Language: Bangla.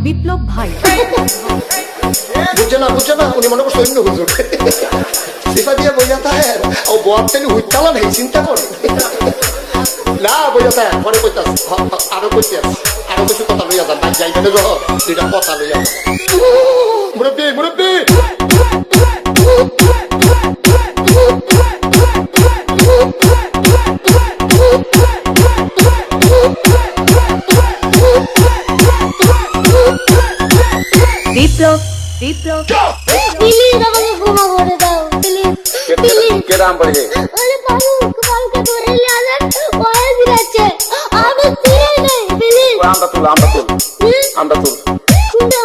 বিপ্লব ভাই বুঝছে না উনি মনে করছে অন্য হুজুর সিফা দিয়ে বইয়া থাকে ও বয়ারটানি হুইতালা নেই চিন্তা করে না বইয়া থাকে পরে কইতাস আরো কইতে আরো কিছু কথা লইয়া যান ভাই যাইবেন যখন দুইটা কথা লইয়া যান মুরব্বী বিপ্লব প্লিজ আমাকে ক্ষমা করে দাও প্লিজ কেরাম পড়ে আরে পালকে ধরে নিয়ে আসেন ওই দিলাচ্ছে আমি চিনি নাই প্লিজ আমরা তুল কোনটা